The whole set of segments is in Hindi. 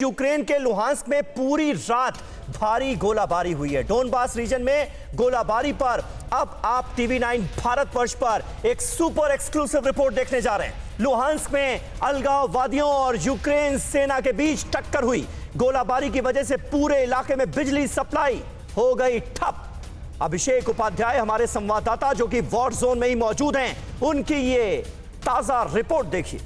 यूक्रेन के लुहांस्क में पूरी रात भारी गोलाबारी हुई है। डोनबास रीजन में गोलाबारी पर अब आप टीवी9 भारतवर्ष पर एक सुपर एक्सक्लूसिव रिपोर्ट देखने जा रहे हैं। लुहांस्क में अलगाववादियों और यूक्रेन सेना के बीच टक्कर हुई। गोलाबारी की वजह से पूरे इलाके में बिजली सप्लाई हो गई ठप। अभिषेक उपाध्याय हमारे संवाददाता जो कि वॉर जोन में ही मौजूद हैं, उनकी ये ताजा रिपोर्ट देखिए।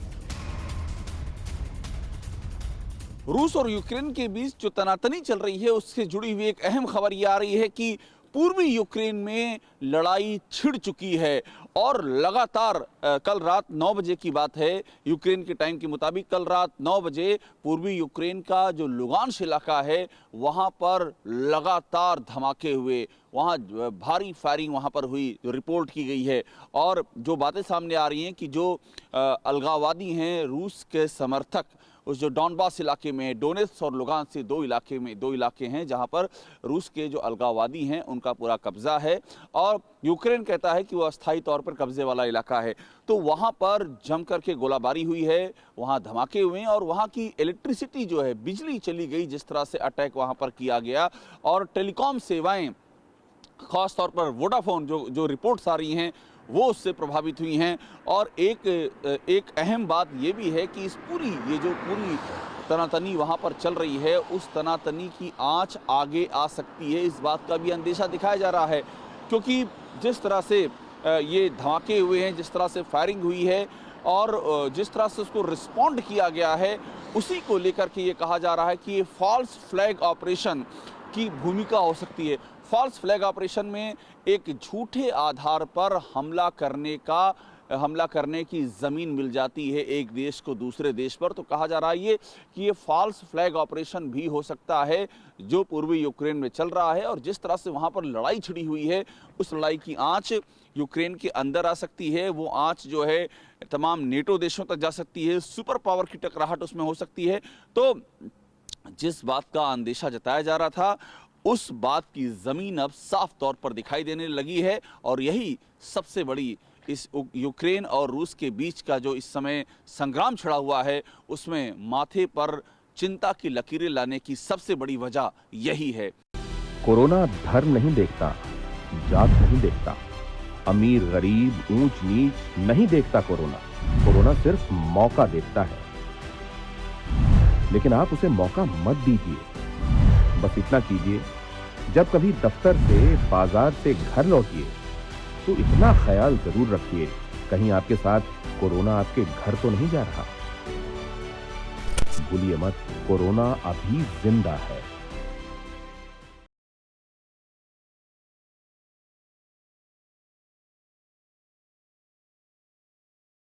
रूस और यूक्रेन के बीच जो तनातनी चल रही है उससे जुड़ी हुई एक अहम खबर ये आ रही है कि पूर्वी यूक्रेन में लड़ाई छिड़ चुकी है और लगातार कल रात 9 बजे की बात है यूक्रेन के टाइम के मुताबिक कल रात 9 बजे पूर्वी यूक्रेन का जो लुगांश इलाका है वहां पर लगातार धमाके हुए, वहां भारी फायरिंग वहां पर हुई रिपोर्ट की गई है। और जो बातें सामने आ रही हैं कि जो अलगाववादी हैं रूस के समर्थक उस जो डॉनबास इलाके में डोनेट्स्क और लुगांस्क से दो इलाके हैं जहां पर रूस के जो अलगाववादी हैं उनका पूरा कब्जा है और यूक्रेन कहता है कि वो अस्थायी तौर पर कब्जे वाला इलाका है। तो वहां पर जम करके गोलाबारी हुई है, वहां धमाके हुए हैं और वहां की इलेक्ट्रिसिटी जो है बिजली चली गई जिस तरह से अटैक वहां पर किया गया। और टेलीकॉम सेवाएं खास तौर पर वोडाफोन जो रिपोर्ट्स आ रही हैं वो उससे प्रभावित हुई हैं। और एक अहम बात ये भी है कि ये जो पूरी तनातनी वहाँ पर चल रही है उस तनातनी की आंच आगे आ सकती है, इस बात का भी अंदेशा दिखाया जा रहा है। क्योंकि जिस तरह से ये धमाके हुए हैं, जिस तरह से फायरिंग हुई है और जिस तरह से उसको रिस्पॉन्ड किया गया है उसी को लेकर के ये कहा जा रहा है कि ये फॉल्स फ्लैग ऑपरेशन की भूमिका हो सकती है। फॉल्स फ्लैग ऑपरेशन में एक झूठे आधार पर हमला करने की ज़मीन मिल जाती है एक देश को दूसरे देश पर। तो कहा जा रहा है कि ये फॉल्स फ्लैग ऑपरेशन भी हो सकता है जो पूर्वी यूक्रेन में चल रहा है। और जिस तरह से वहाँ पर लड़ाई छिड़ी हुई है उस लड़ाई की आंच यूक्रेन के अंदर आ सकती है। वो आंच जो है तमाम नेटो देशों तक जा सकती है, सुपर पावर की टकराहट उसमें हो सकती है। तो जिस बात का अंदेशा जताया जा रहा था उस बात की ज़मीन अब साफ तौर पर दिखाई देने लगी है। और यही सबसे बड़ी इस यूक्रेन और रूस के बीच का जो इस समय संग्राम छिड़ा हुआ है उसमें माथे पर चिंता की लकीरें लाने की सबसे बड़ी वजह यही है। कोरोना धर्म नहीं देखता, जात नहीं देखता, अमीर गरीब ऊंच नीच नहीं देखता। कोरोना सिर्फ मौका देखता है, लेकिन आप उसे मौका मत दीजिए। बस इतना कीजिए, जब कभी दफ्तर से बाजार से घर लौटिए तो इतना ख्याल जरूर रखिए कहीं आपके साथ कोरोना आपके घर तो नहीं जा रहा। भूलिए मत, कोरोना अभी जिंदा है।